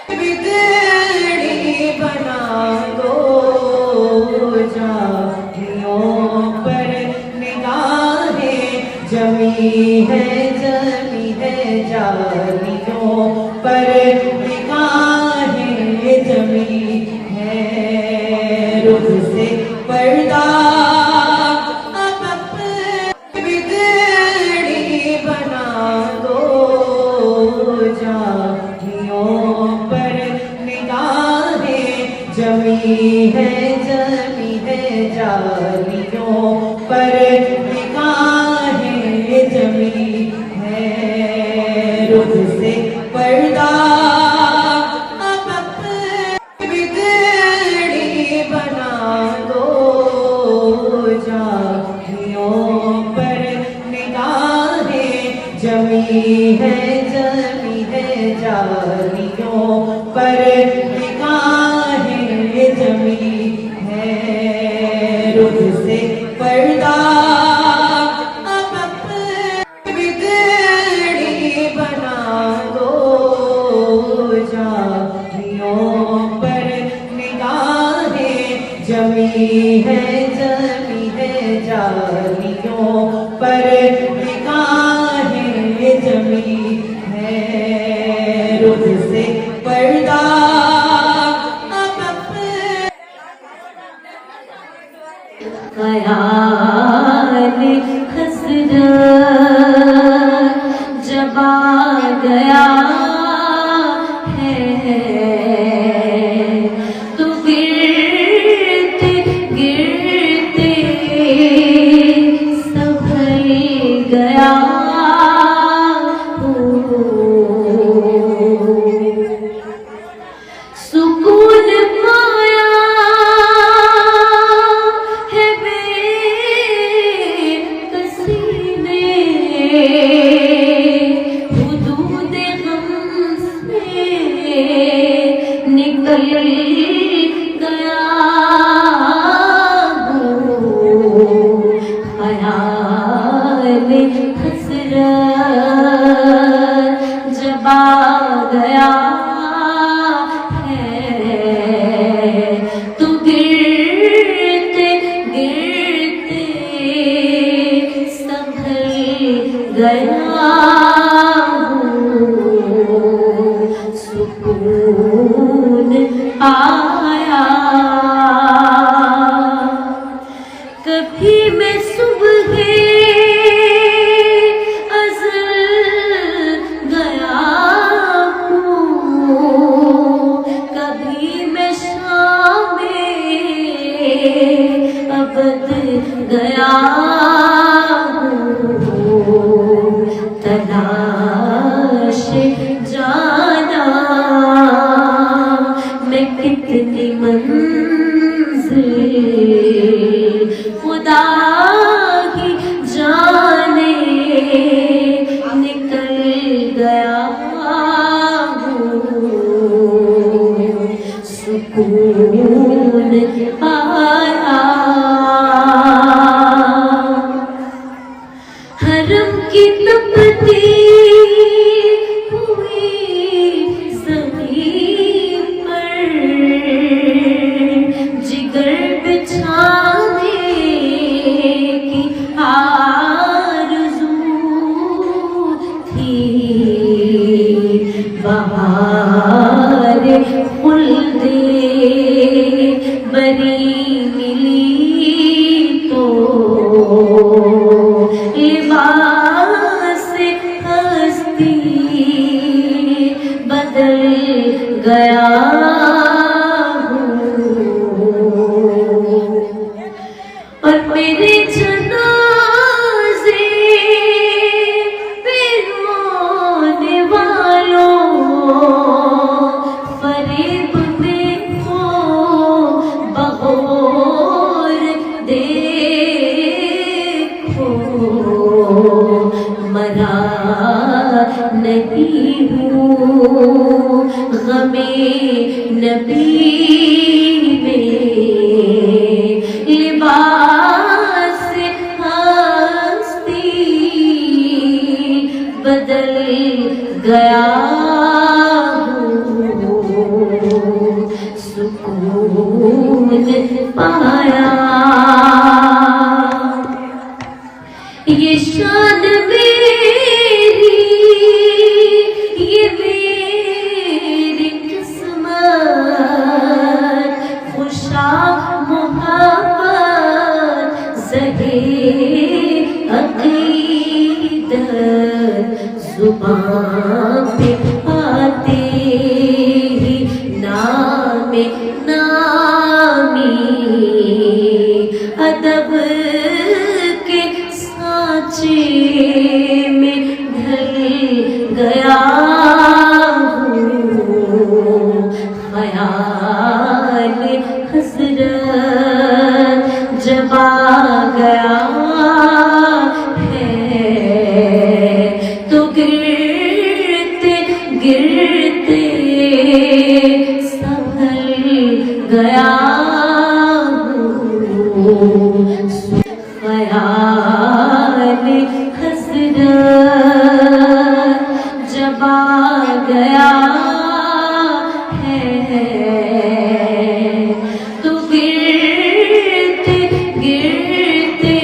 बिगड़ी बना दो जालियों पर निगाहें जमी है जालियों पर निगाहें जमी है रुख से पर्दा अब बिगड़ी बना दो जालियों पर निगाहें जमी है जालियों पर निगाहें जमी है रुख से पर्दा अब बिगड़ी बना दो जालियों पर निगाहें जमी है जालियों पर निगाहें जमी है रुख से पर्दा अब बिगड़ी बना दो जालियों पर निगाहें जमी है जालियों पर निगाहें जमी है रुख से पर्दा ख्याल हसरत जब आ गया है तो गिरते गिरते संभल गया सुकून पाया निकल गया ख्याल हसरत जब आ गया है तो गिरते गिरते संभल गया सुकून आया कभी मैं सुबह अज़ल गया हूँ कभी मैं शाम अबद गया हूँ तलाश जाना मैं कितनी मंजिल खुदा ही जाने निकल गया हूँ सुकून आया हरम की तपती बहार खुल्दे बरी मिली तो लिबास हस्ती बदल गया और मेरे मरा नहीं हूँ गमे नबी में लिबास हस्ती बदल गया हूँ जुबान पे आते ही नामे नामी अदब के सांचे में ढल गया हूँ ख्याल हसरत जब आ गया तो गिरते गिरते संभल गया हूँ ख्याल हसरत जब आ गया है तो गिरते गिरते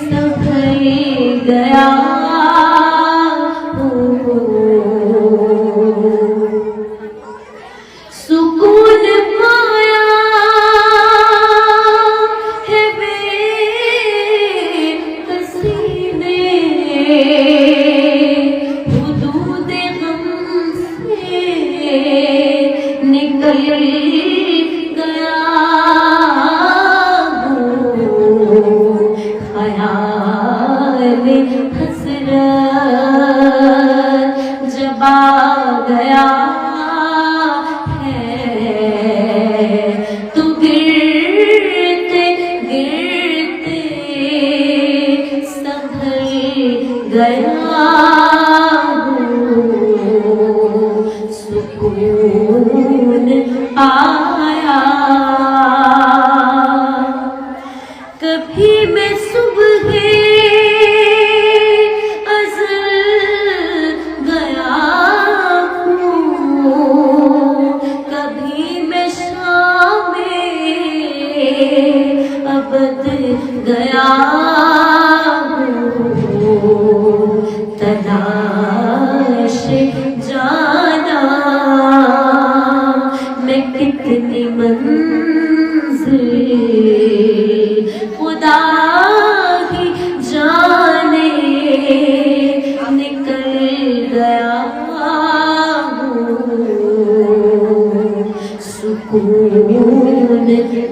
संभल गया सुकून पाया है बेकसी ने हुदूद गम से निकल गया हूँ ख्याल हसरत जब आ गया तो गिरते गिरते संभल गया हूँ सुकून पाया कभी मैं सुबह अज़ल गया हूँ कभी मैं शाम अबद गया हूँ तलाश जाना मैं कितनी मंजिल खुदा ही जाने निकल गया हूँ सुकून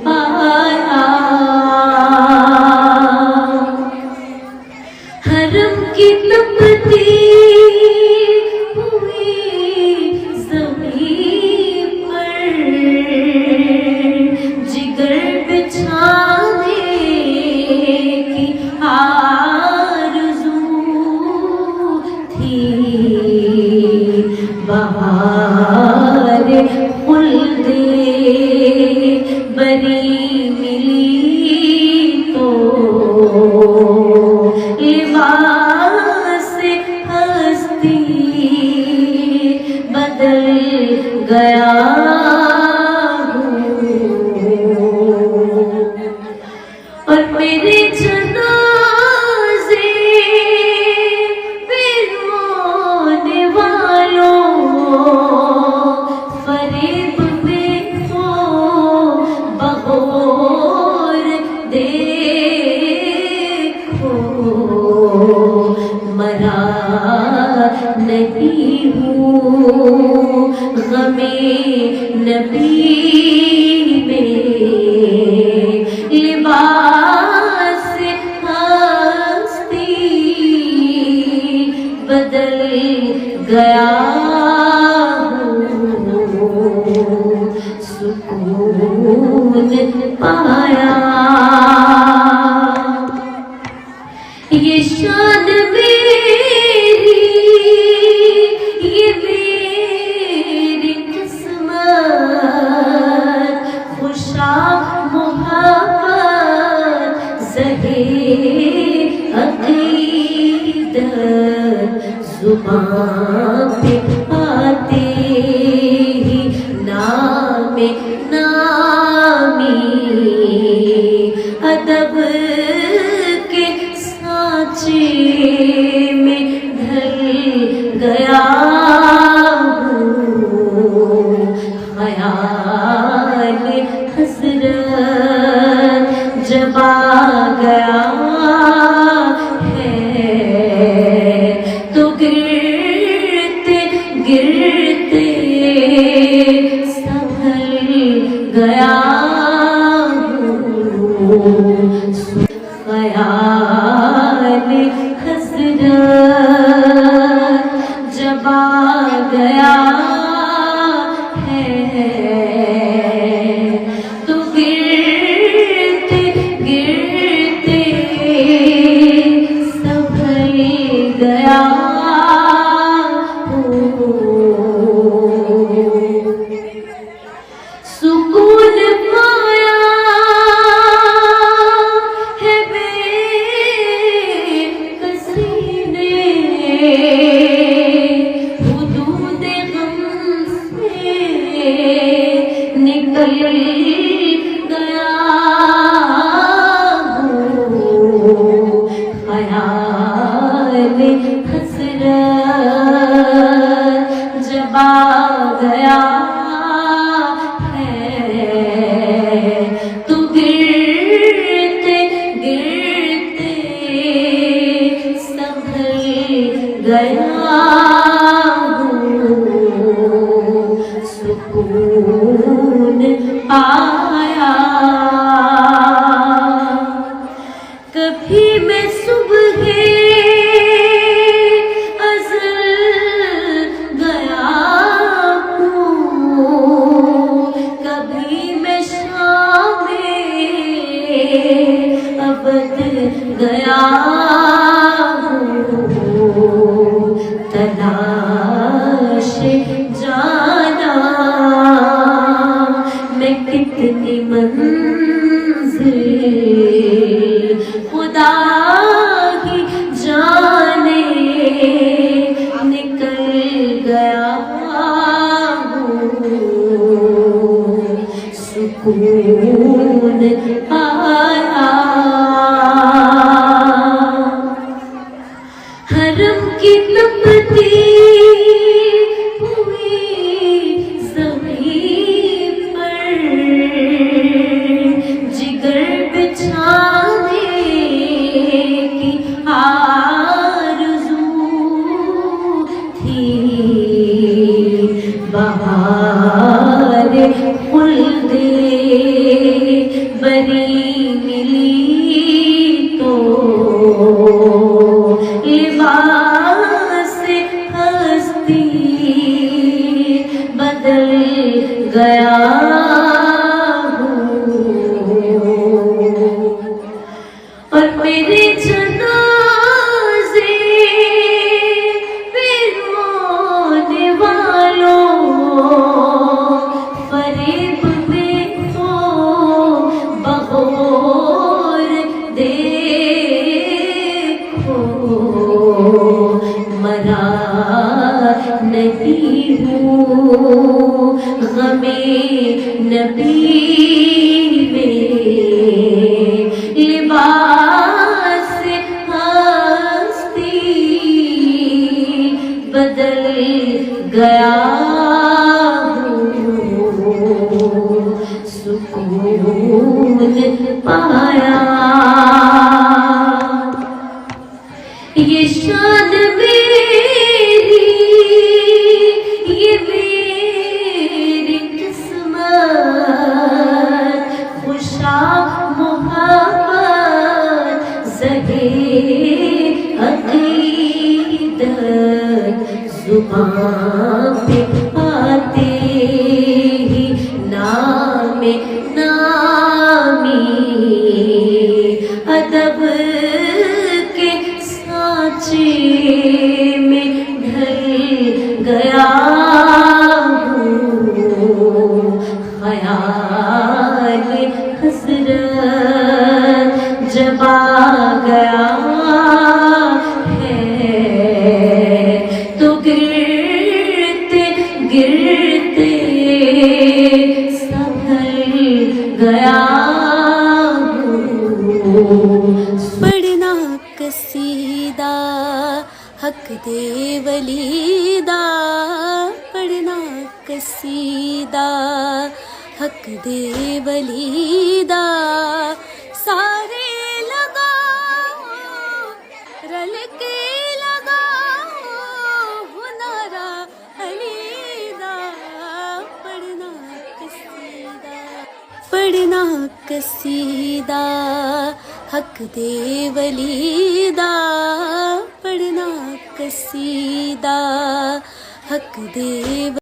पाया हरम की तपती हुई ज़मीन पर जिगर बिछाने की आरज़ू थी बहार खुल्दे बरी मिली तो लिबास हस्ती बदल गया हूँ और मेरे जनाज़े पे रोने वालों फरेब में खो बगौर देखो मरा नहीं हूँ गमे नबी में लिबास हस्ती बदल गया हूँ सुकून पाया ये शान मेरी ये मेरी किस्मत खुशा मोहब्बत ज़हे अक़ीदत ज़ुबान पे आते ही नामे नामी अदब के सांचे में ढल गया हूँ ख्याल हसरत जब आ गया है संभल गया हूँ ख्याल हसरत जब आ गया है तो गिरते गिरते संभल गया हूँ सुकून पाया है बेकसी ने हुदूद गम से निकल गया हूँ ख्याल हसरत जब आ गया तो गिरते गिरते संभल गया हूँ सुकून पाया कभी मैं सुबह अज़ल गया हूँ कभी मैं शाम अबद गया हूँ तलाश जाना मैं कितनी मंजिल खुदा ही जाने निकल गया हूँ सुकून पाया हरम की तपती हुई ज़मीन पर जिगर बिछाने की आरज़ू थी बहार खुल्दे बरी मिली तो लिबास हस्ती बदल गया हूँ और मेरे जनाज़े पे रोने वालों फरेब में हो बगौर देखो मरा नहीं हूँ गमे नबी में लिबास हस्ती बदल गया हूँ सुकून पाया ये शान मेरी ये मेरी किस्मत खुशा मोहब्बत ज़हे अक़ीदत ज़ुबान पे आते ही नाम नामी अदब के सांचे में ढल गया हूँ ख्याल हसरत जब आ गया है तो गिरते गिरते संभल गया हूँ पढ़ना कसीदा हक दे वलीदा पढ़ना कसीदा हक दे वलीदा सारे लगाओ रल के लगाओ हुनारा अलीदा पढ़ना कसीदा हक दे वली दा पढ़ना कसीदा हक दे